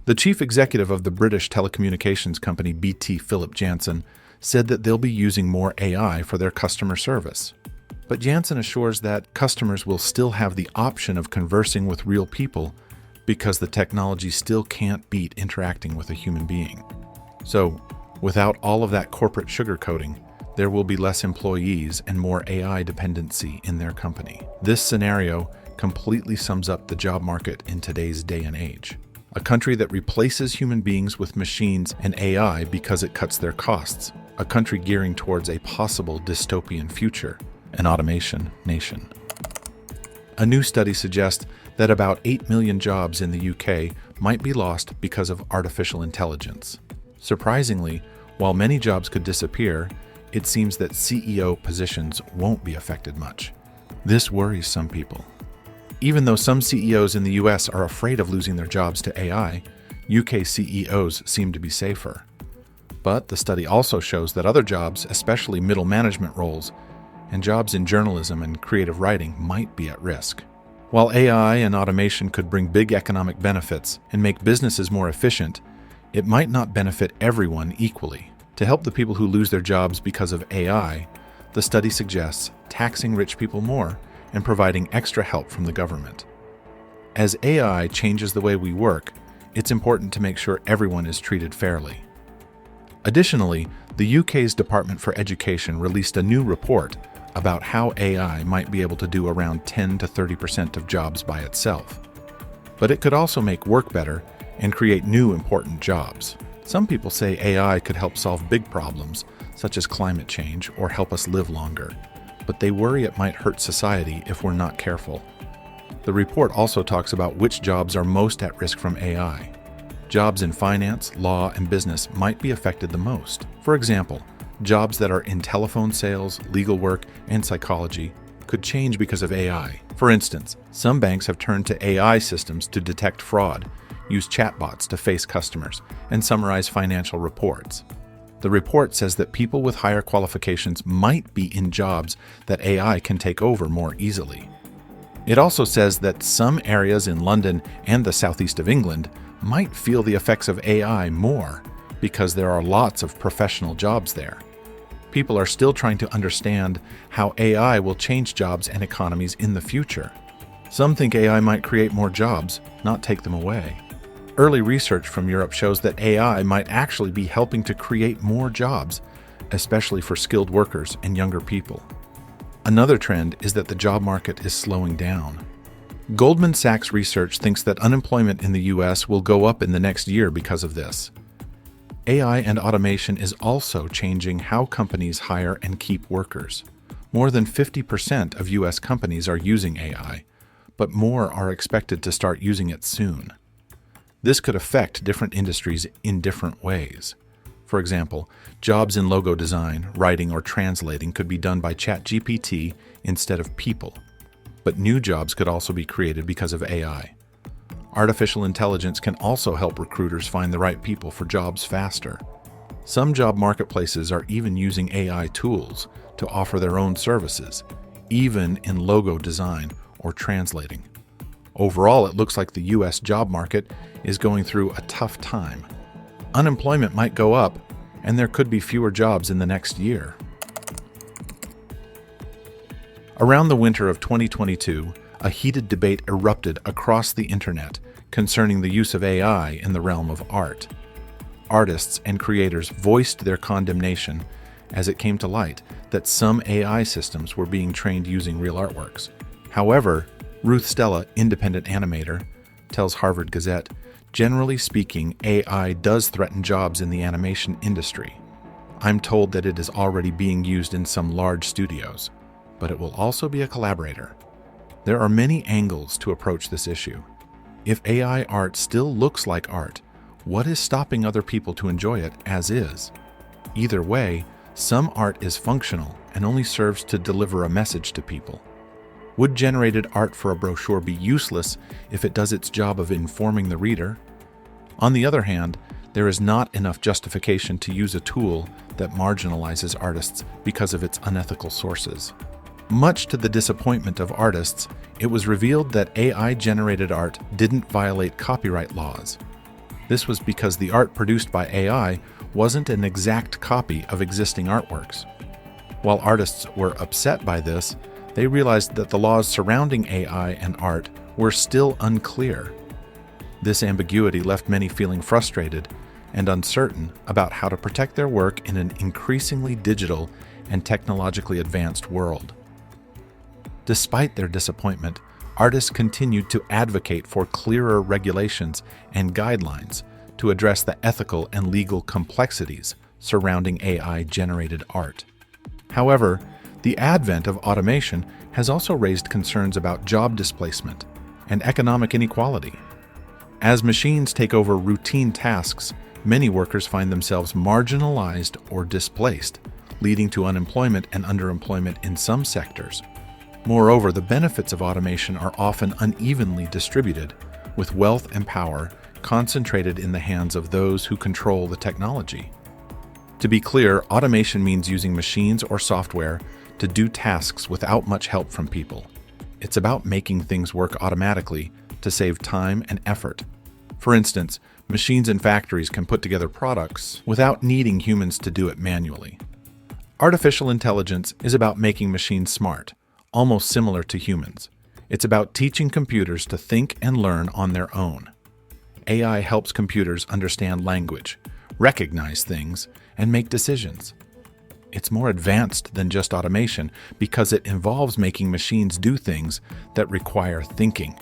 The chief executive of the British telecommunications company BT, Philip Jansen, said that they'll be using more AI for their customer service. But Jansen assures that customers will still have the option of conversing with real people because the technology still can't beat interacting with a human being. So, without all of that corporate sugarcoating, there will be less employees and more AI dependency in their company. This scenario completely sums up the job market in today's day and age. A country that replaces human beings with machines and AI because it cuts their costs. A country gearing towards a possible dystopian future, an automation nation. A new study suggests that about 8 million jobs in the UK might be lost because of artificial intelligence. Surprisingly, while many jobs could disappear, it seems that CEO positions won't be affected much. This worries some people. Even though some CEOs in the US are afraid of losing their jobs to AI, UK CEOs seem to be safer. But the study also shows that other jobs, especially middle management roles, and jobs in journalism and creative writing might be at risk. While AI and automation could bring big economic benefits and make businesses more efficient, it might not benefit everyone equally. To help the people who lose their jobs because of AI, the study suggests taxing rich people more and providing extra help from the government. As AI changes the way we work, it's important to make sure everyone is treated fairly. Additionally, the UK's Department for Education released a new report about how AI might be able to do around 10 to 30% of jobs by itself. But it could also make work better and create new important jobs. Some people say AI could help solve big problems, such as climate change, or help us live longer. But they worry it might hurt society if we're not careful. The report also talks about which jobs are most at risk from AI. Jobs in finance, law, and business might be affected the most. For example, jobs that are in telephone sales, legal work, and psychology could change because of AI. For instance, some banks have turned to AI systems to detect fraud, use chatbots to face customers, and summarize financial reports. The report says that people with higher qualifications might be in jobs that AI can take over more easily. It also says that some areas in London and the southeast of England might feel the effects of AI more because there are lots of professional jobs there. People are still trying to understand how AI will change jobs and economies in the future. Some think AI might create more jobs, not take them away. Early research from Europe shows that AI might actually be helping to create more jobs, especially for skilled workers and younger people. Another trend is that the job market is slowing down. Goldman Sachs research thinks that unemployment in the US will go up in the next year because of this. AI and automation is also changing how companies hire and keep workers. More than 50% of US companies are using AI, but more are expected to start using it soon. This could affect different industries in different ways. For example, jobs in logo design, writing, or translating could be done by ChatGPT instead of people. But new jobs could also be created because of AI. Artificial intelligence can also help recruiters find the right people for jobs faster. Some job marketplaces are even using AI tools to offer their own services, even in logo design or translating. Overall, it looks like the US job market is going through a tough time. Unemployment might go up, and there could be fewer jobs in the next year. Around the winter of 2022, a heated debate erupted across the internet concerning the use of AI in the realm of art. Artists and creators voiced their condemnation as it came to light that some AI systems were being trained using real artworks. However, Ruth Stella, independent animator, tells Harvard Gazette, generally speaking, AI does threaten jobs in the animation industry. I'm told that it is already being used in some large studios, but it will also be a collaborator. There are many angles to approach this issue. If AI art still looks like art, what is stopping other people to enjoy it as is? Either way, some art is functional and only serves to deliver a message to people. Would generated art for a brochure be useless if it does its job of informing the reader? On the other hand, there is not enough justification to use a tool that marginalizes artists because of its unethical sources. Much to the disappointment of artists, it was revealed that AI-generated art didn't violate copyright laws. This was because the art produced by AI wasn't an exact copy of existing artworks. While artists were upset by this, they realized that the laws surrounding AI and art were still unclear. This ambiguity left many feeling frustrated and uncertain about how to protect their work in an increasingly digital and technologically advanced world. Despite their disappointment, artists continued to advocate for clearer regulations and guidelines to address the ethical and legal complexities surrounding AI-generated art. However, the advent of automation has also raised concerns about job displacement and economic inequality. As machines take over routine tasks, many workers find themselves marginalized or displaced, leading to unemployment and underemployment in some sectors. Moreover, the benefits of automation are often unevenly distributed, with wealth and power concentrated in the hands of those who control the technology. To be clear, automation means using machines or software to do tasks without much help from people. It's about making things work automatically to save time and effort. For instance, machines in factories can put together products without needing humans to do it manually. Artificial intelligence is about making machines smart, almost similar to humans. It's about teaching computers to think and learn on their own. AI helps computers understand language, recognize things, and make decisions. It's more advanced than just automation because it involves making machines do things that require thinking,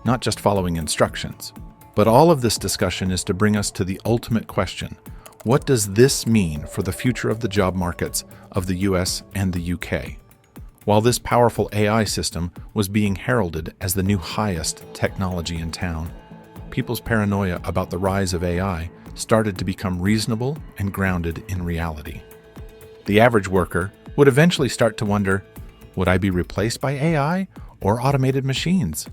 not just following instructions. But all of this discussion is to bring us to the ultimate question: what does this mean for the future of the job markets of the US and the UK? While this powerful AI system was being heralded as the new highest technology in town, people's paranoia about the rise of AI started to become reasonable and grounded in reality. The average worker would eventually start to wonder, would I be replaced by AI or automated machines?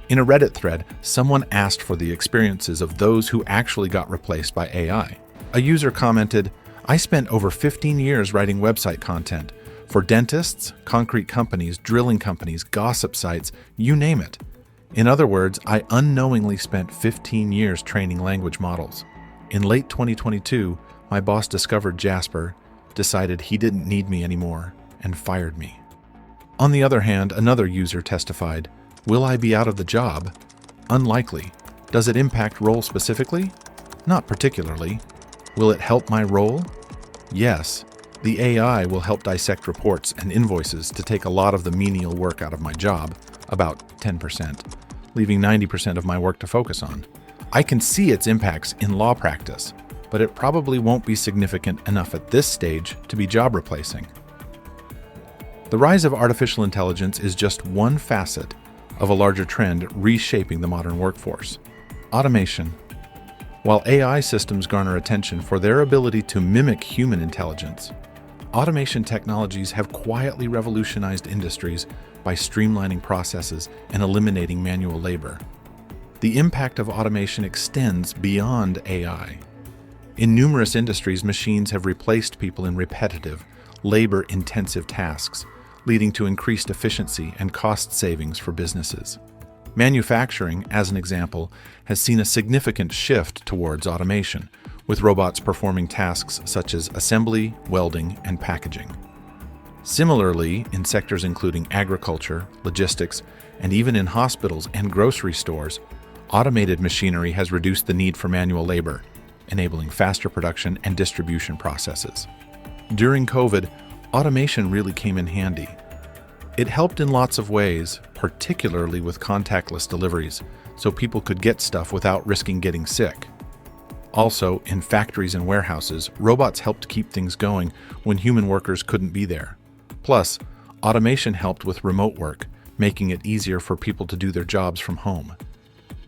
In a Reddit thread, someone asked for the experiences of those who actually got replaced by AI. A user commented, "I spent over 15 years writing website content for dentists, concrete companies, drilling companies, gossip sites, you name it. In other words, I unknowingly spent 15 years training language models. In late 2022, my boss discovered Jasper, decided he didn't need me anymore, and fired me." On the other hand, another user testified, "Will I be out of the job? Unlikely. Does it impact role specifically? Not particularly. Will it help my role? Yes. The AI will help dissect reports and invoices to take a lot of the menial work out of my job, about 10%, leaving 90% of my work to focus on. I can see its impacts in law practice, but it probably won't be significant enough at this stage to be job replacing." The rise of artificial intelligence is just one facet of a larger trend reshaping the modern workforce: automation. While AI systems garner attention for their ability to mimic human intelligence, automation technologies have quietly revolutionized industries by streamlining processes and eliminating manual labor. The impact of automation extends beyond AI. In numerous industries, machines have replaced people in repetitive, labor-intensive tasks, leading to increased efficiency and cost savings for businesses. Manufacturing, as an example, has seen a significant shift towards automation, with robots performing tasks such as assembly, welding, and packaging. Similarly, in sectors including agriculture, logistics, and even in hospitals and grocery stores, automated machinery has reduced the need for manual labor, enabling faster production and distribution processes. During COVID, automation really came in handy. It helped in lots of ways, particularly with contactless deliveries, so people could get stuff without risking getting sick. Also, in factories and warehouses, robots helped keep things going when human workers couldn't be there. Plus, automation helped with remote work, making it easier for people to do their jobs from home.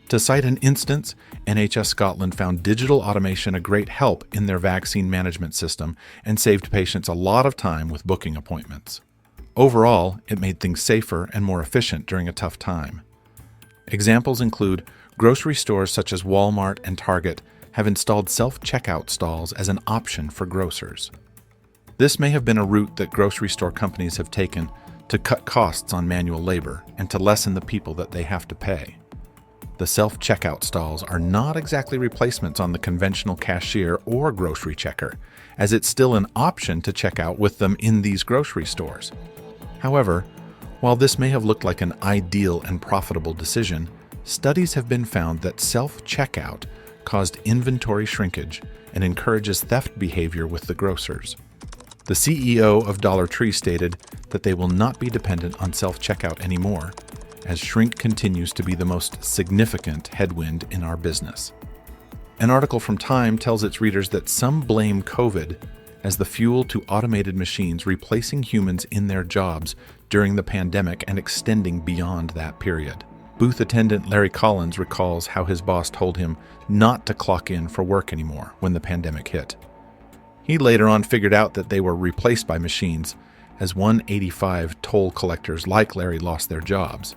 To cite an instance, NHS Scotland found digital automation a great help in their vaccine management system and saved patients a lot of time with booking appointments. Overall, it made things safer and more efficient during a tough time. Examples include grocery stores such as Walmart and Target have installed self-checkout stalls as an option for grocers. This may have been a route that grocery store companies have taken to cut costs on manual labor and to lessen the people that they have to pay. The self-checkout stalls are not exactly replacements on the conventional cashier or grocery checker, as it's still an option to check out with them in these grocery stores. However, while this may have looked like an ideal and profitable decision, studies have been found that self-checkout caused inventory shrinkage and encourages theft behavior with the grocers. The CEO of Dollar Tree stated that they will not be dependent on self-checkout anymore, as shrink continues to be the most significant headwind in our business. An article from Time tells its readers that some blame COVID as the fuel to automated machines replacing humans in their jobs during the pandemic and extending beyond that period. Booth attendant Larry Collins recalls how his boss told him not to clock in for work anymore when the pandemic hit. He later on figured out that they were replaced by machines, as 185 toll collectors like Larry lost their jobs.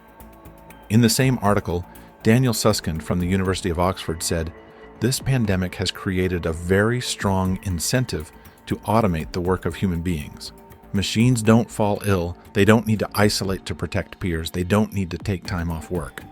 In the same article, Daniel Susskind from the University of Oxford said, "This pandemic has created a very strong incentive to automate the work of human beings. Machines don't fall ill, they don't need to isolate to protect peers, they don't need to take time off work."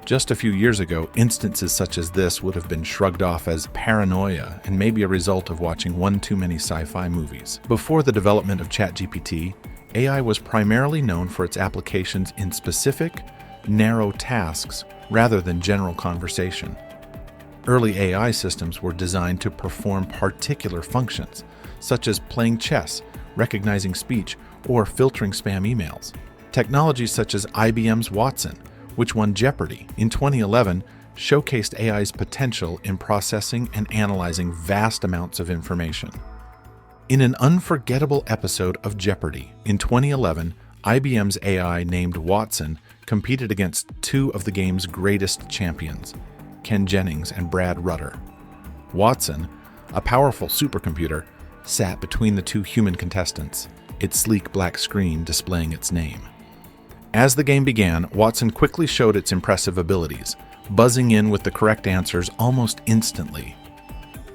Just a few years ago, instances such as this would have been shrugged off as paranoia and maybe a result of watching one too many sci-fi movies. Before the development of ChatGPT, AI was primarily known for its applications in specific, narrow tasks rather than general conversation. Early AI systems were designed to perform particular functions, such as playing chess, recognizing speech, or filtering spam emails. Technologies such as IBM's Watson, which won Jeopardy! In 2011, showcased AI's potential in processing and analyzing vast amounts of information. In an unforgettable episode of Jeopardy! In 2011, IBM's AI named Watson competed against two of the game's greatest champions, Ken Jennings and Brad Rutter. Watson, a powerful supercomputer, sat between the two human contestants, its sleek black screen displaying its name. As the game began, Watson quickly showed its impressive abilities, buzzing in with the correct answers almost instantly.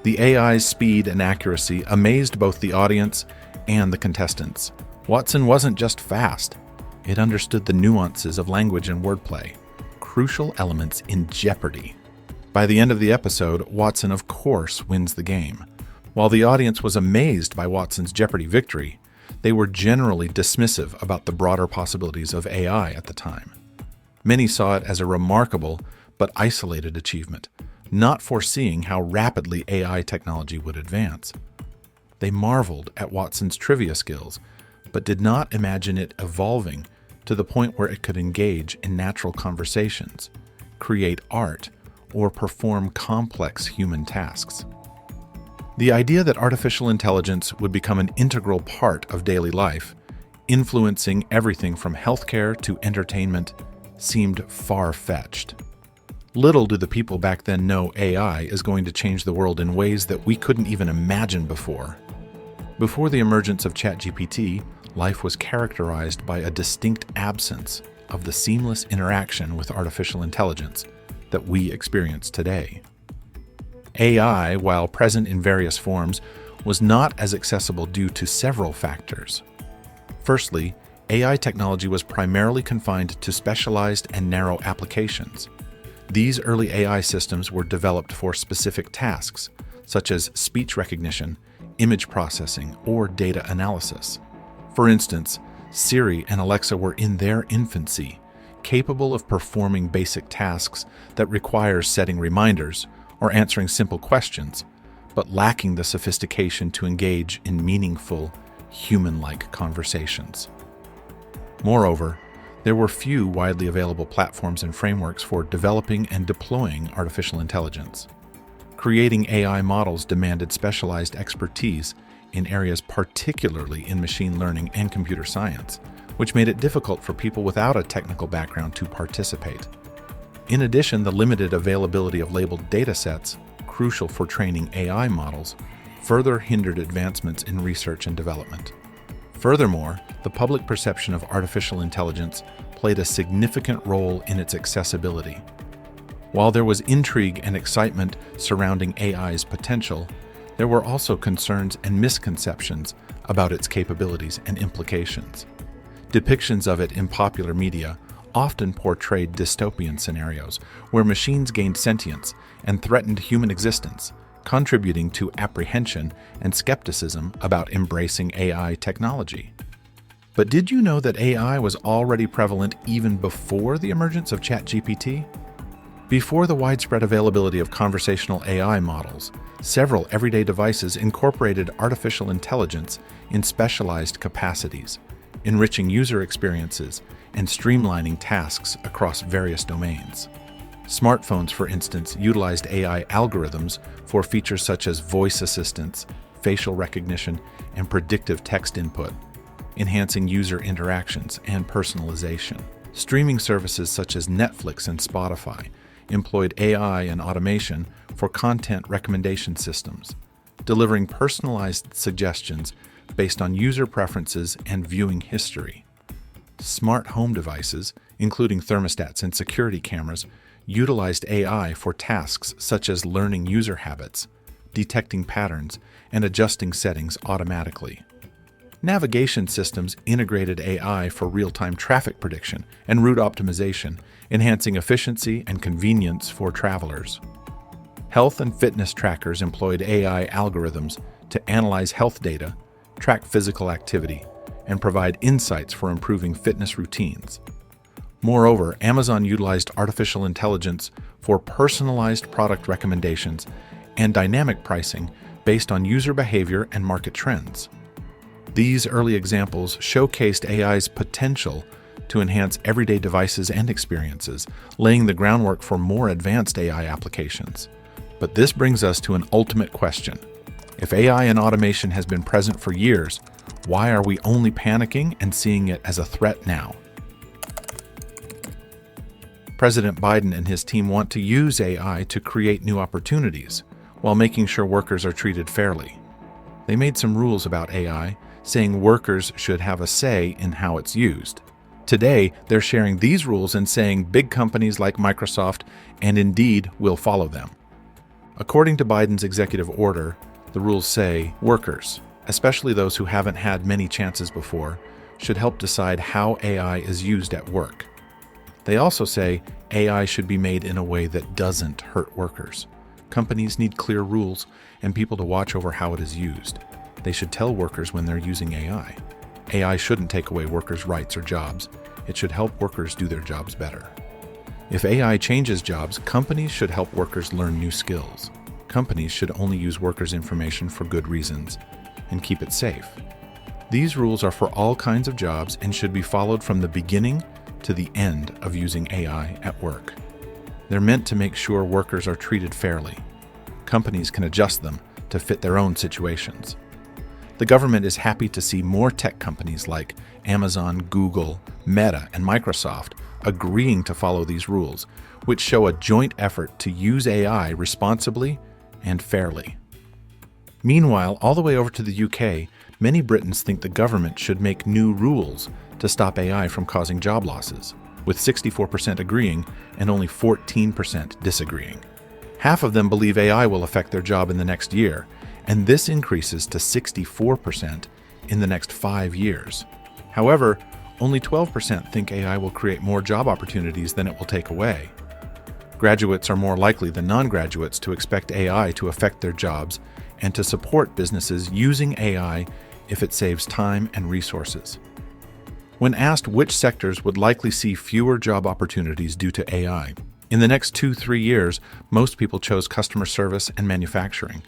The AI's speed and accuracy amazed both the audience and the contestants. Watson wasn't just fast, it understood the nuances of language and wordplay, crucial elements in Jeopardy! By the end of the episode, Watson of course wins the game. While the audience was amazed by Watson's Jeopardy! Victory, they were generally dismissive about the broader possibilities of AI at the time. Many saw it as a remarkable but isolated achievement, not foreseeing how rapidly AI technology would advance. They marveled at Watson's trivia skills, but did not imagine it evolving to the point where it could engage in natural conversations, create art, or perform complex human tasks. The idea that artificial intelligence would become an integral part of daily life, influencing everything from healthcare to entertainment, seemed far-fetched. Little do the people back then know AI is going to change the world in ways that we couldn't even imagine before. Before the emergence of ChatGPT, life was characterized by a distinct absence of the seamless interaction with artificial intelligence that we experience today. AI, while present in various forms, was not as accessible due to several factors. Firstly, AI technology was primarily confined to specialized and narrow applications. These early AI systems were developed for specific tasks, such as speech recognition, image processing, or data analysis. For instance, Siri and Alexa were in their infancy, capable of performing basic tasks that require setting reminders or answering simple questions, but lacking the sophistication to engage in meaningful, human-like conversations. Moreover, there were few widely available platforms and frameworks for developing and deploying artificial intelligence. Creating AI models demanded specialized expertise in areas particularly in machine learning and computer science, which made it difficult for people without a technical background to participate. In addition, the limited availability of labeled datasets, crucial for training AI models, further hindered advancements in research and development. Furthermore, the public perception of artificial intelligence played a significant role in its accessibility. While there was intrigue and excitement surrounding AI's potential, there were also concerns and misconceptions about its capabilities and implications. Depictions of it in popular media often portrayed dystopian scenarios where machines gained sentience and threatened human existence, contributing to apprehension and skepticism about embracing AI technology. But did you know that AI was already prevalent even before the emergence of ChatGPT? Before the widespread availability of conversational AI models, several everyday devices incorporated artificial intelligence in specialized capacities, enriching user experiences and streamlining tasks across various domains. Smartphones, for instance, utilized AI algorithms for features such as voice assistance, facial recognition, and predictive text input, enhancing user interactions and personalization. Streaming services such as Netflix and Spotify employed AI and automation for content recommendation systems, delivering personalized suggestions based on user preferences and viewing history. Smart home devices, including thermostats and security cameras, utilized AI for tasks such as learning user habits, detecting patterns, and adjusting settings automatically. Navigation systems integrated AI for real-time traffic prediction and route optimization, enhancing efficiency and convenience for travelers. Health and fitness trackers employed AI algorithms to analyze health data, track physical activity, and provide insights for improving fitness routines. Moreover, Amazon utilized artificial intelligence for personalized product recommendations and dynamic pricing based on user behavior and market trends. These early examples showcased AI's potential to enhance everyday devices and experiences, laying the groundwork for more advanced AI applications. But this brings us to an ultimate question. If AI and automation has been present for years, why are we only panicking and seeing it as a threat now? President Biden and his team want to use AI to create new opportunities while making sure workers are treated fairly. They made some rules about AI, saying workers should have a say in how it's used. Today, they're sharing these rules and saying big companies like Microsoft and Indeed will follow them. According to Biden's executive order, the rules say workers, especially those who haven't had many chances before, should help decide how AI is used at work. They also say AI should be made in a way that doesn't hurt workers. Companies need clear rules and people to watch over how it is used. They should tell workers when they're using AI. AI shouldn't take away workers' rights or jobs. It should help workers do their jobs better. If AI changes jobs, companies should help workers learn new skills. Companies should only use workers' information for good reasons and keep it safe. These rules are for all kinds of jobs and should be followed from the beginning to the end of using AI at work. They're meant to make sure workers are treated fairly. Companies can adjust them to fit their own situations. The government is happy to see more tech companies like Amazon, Google, Meta, and Microsoft agreeing to follow these rules, which show a joint effort to use AI responsibly and fairly. Meanwhile, all the way over to the UK, many Britons think the government should make new rules to stop AI from causing job losses, with 64% agreeing and only 14% disagreeing. Half of them believe AI will affect their job in the next year, and this increases to 64% in the next 5 years. However, only 12% think AI will create more job opportunities than it will take away. Graduates are more likely than non-graduates to expect AI to affect their jobs and to support businesses using AI if it saves time and resources. When asked which sectors would likely see fewer job opportunities due to AI, in the next 2-3 years, most people chose customer service and manufacturing.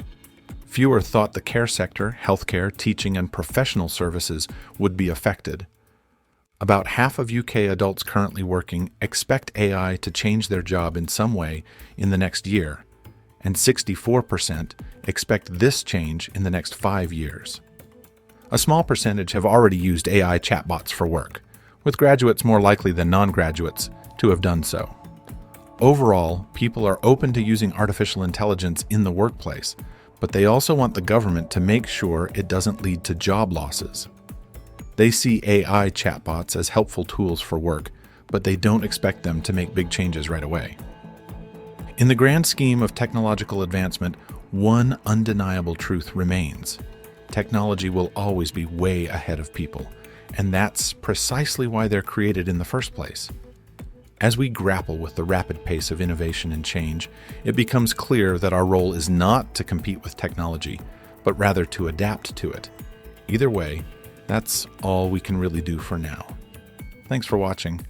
Fewer thought the care sector, healthcare, teaching, and professional services would be affected. About half of UK adults currently working expect AI to change their job in some way in the next year, and 64% expect this change in the next 5 years. A small percentage have already used AI chatbots for work, with graduates more likely than non-graduates to have done so. Overall, people are open to using artificial intelligence in the workplace, but they also want the government to make sure it doesn't lead to job losses. They see AI chatbots as helpful tools for work, but they don't expect them to make big changes right away. In the grand scheme of technological advancement, one undeniable truth remains. Technology will always be way ahead of people, and that's precisely why they're created in the first place. As we grapple with the rapid pace of innovation and change, it becomes clear that our role is not to compete with technology, but rather to adapt to it. Either way, that's all we can really do for now. Thanks for watching.